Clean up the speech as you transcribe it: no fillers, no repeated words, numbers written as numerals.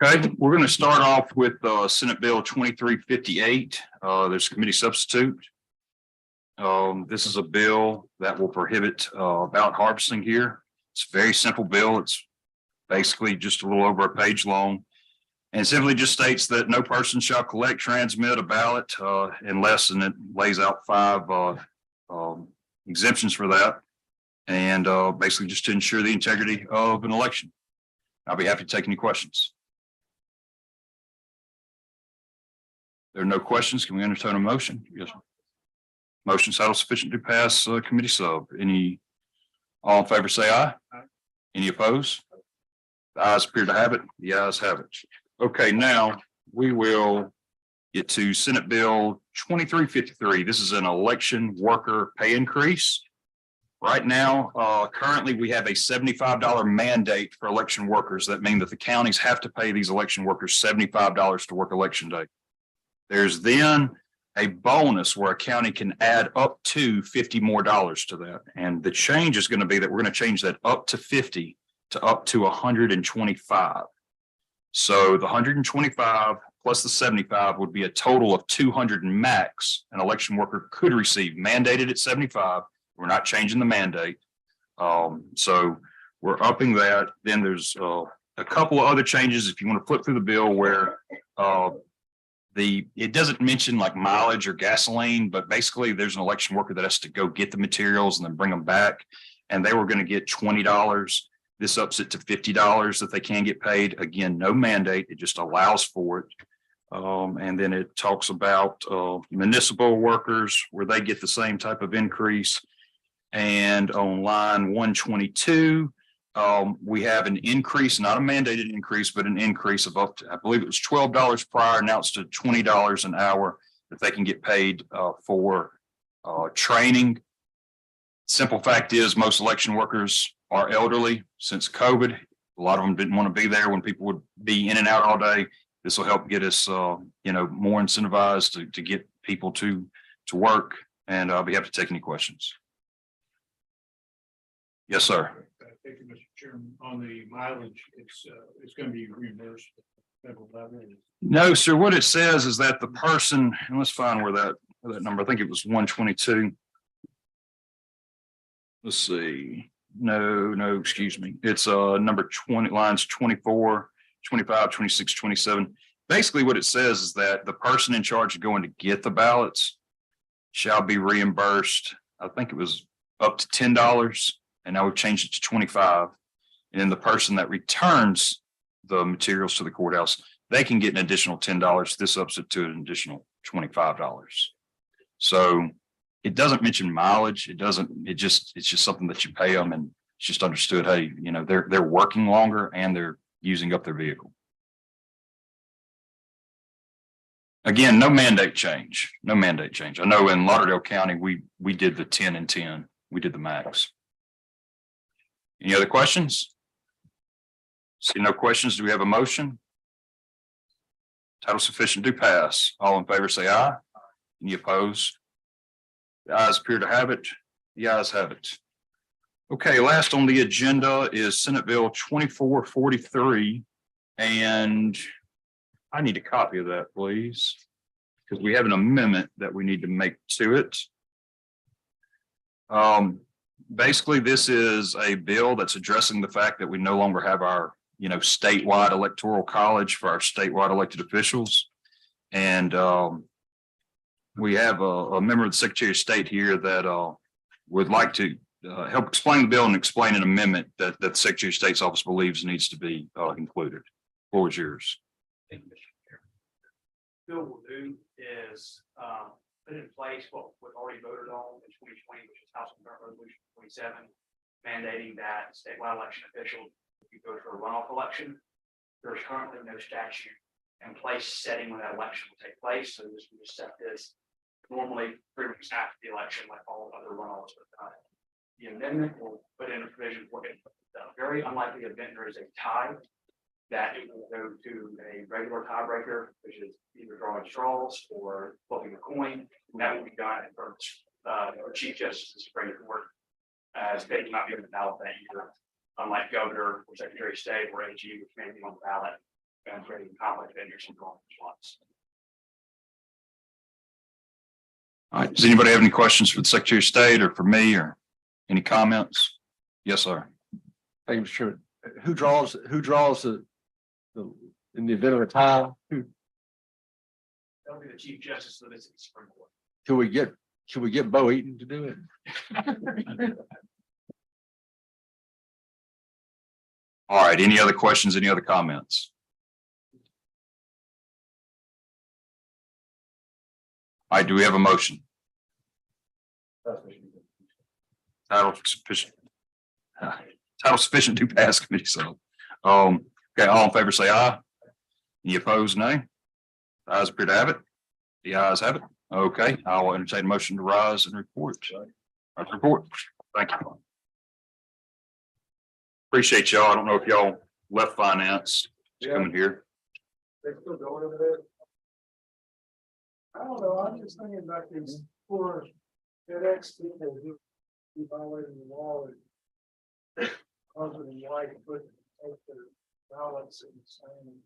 Okay, we're going to start off with Senate Bill 2358. There's committee substitute. This is a bill that will prohibit ballot harvesting here. It's a very simple bill. It's basically just a little over a page long. And simply just states that no person shall collect, transmit a ballot unless, and it lays out five exemptions for that. And basically just to ensure the integrity of an election. I'll be happy to take any questions. There are no questions. Can we entertain a motion? Yes. Motion title sufficient to pass committee sub. All in favor say aye. Aye. Any opposed? The ayes appear to have it. The ayes have it. Okay, now we will get to Senate Bill 2353. This is an election worker pay increase. Right now, currently we have a $75 mandate for election workers. That means that the counties have to pay these election workers $75 to work election day. There's then a bonus where a county can add up to $50 more to that. And the change is going to be that we're going to change that up to 50 to up to 125. So the 125 plus the 75 would be a total of 200 max an election worker could receive, mandated at 75. We're not changing the mandate. So we're upping that. Then there's a couple of other changes if you want to flip through the bill where it doesn't mention like mileage or gasoline, but basically there's an election worker that has to go get the materials and then bring them back. And they were going to get $20. This ups it to $50 that they can get paid. Again, no mandate. It just allows for it. And then it talks about municipal workers where they get the same type of increase. And on line 122, we have an increase, not a mandated increase, but an increase of up to, I believe it was $12 prior, now it's to $20 an hour that they can get paid for training. Simple fact is most election workers are elderly since COVID. A lot of them didn't want to be there when people would be in and out all day. This will help get us, more incentivized to get people to work. And I'll be happy to take any questions. Yes, sir. Thank you, Mr. Chairman. On the mileage, it's going to be reimbursed at the federal level. No, sir. What it says is that the person, and let's find where that number, I think it was 122. Let's see. No, excuse me. It's number 20, lines 24, 25, 26, 27. Basically what it says is that the person in charge of going to get the ballots shall be reimbursed. I think it was up to $10. And now we've changed it to 25. And then the person that returns the materials to the courthouse, they can get an additional $10. This ups it to an additional $25. So it doesn't mention mileage. It's just something that you pay them, and it's just understood. Hey, they're working longer and they're using up their vehicle. Again, no mandate change. No mandate change. I know in Lauderdale County, we did the 10 and 10. We did the max. Any other questions? See no questions. Do we have a motion? Title sufficient to pass. All in favor say aye. Any opposed? The ayes appear to have it. The ayes have it. Okay, last on the agenda is Senate Bill 2443. And I need a copy of that, please, because we have an amendment that we need to make to it. Basically, this is a bill that's addressing the fact that we no longer have our, statewide electoral college for our statewide elected officials. And we have a member of the Secretary of State here that would like to help explain the bill and explain an amendment that the Secretary of State's office believes needs to be included. The floor is yours. Thank you, Mr. Chair. Bill will do is put in place what was already voted on in 2020, which is House Concurrent Resolution 27, mandating that statewide election officials, if you go to a runoff election, there's currently no statute in place setting when that election will take place. So this will just set this normally 3 weeks after the election, like all other runoffs are done. The amendment will put in a provision for it. A very unlikely event there is a tie, that it will go to a regular tiebreaker, which is either drawing straws or flipping a coin. And that will be done in front of the Chief Justice of the Supreme Court, as they cannot be on the ballot that year, unlike Governor or Secretary of State or AG, which may be on the ballot. creating conflict of interest and wrong response. All right, does anybody have any questions for the Secretary of State or for me or any comments? Yes, sir. Thank you, Mr. Chairman. Who draws the, in the event of a tie? That'll be the Chief Justice of the Mississippi Supreme Court. Should we get Bo Eaton to do it? All right, any other questions, any other comments? All right, do we have a motion? Title sufficient to pass committee, so, okay, all in favor say aye. Any opposed, nay? The ayes appear to have it. The ayes have it. Okay, I will entertain a motion to rise and report. Report. Thank you. Appreciate y'all. I don't know if y'all left finance coming here. They still going over there? I don't know, I'm just thinking about these poor FedEx people who violating the law and husband and wife put take their ballots and sign.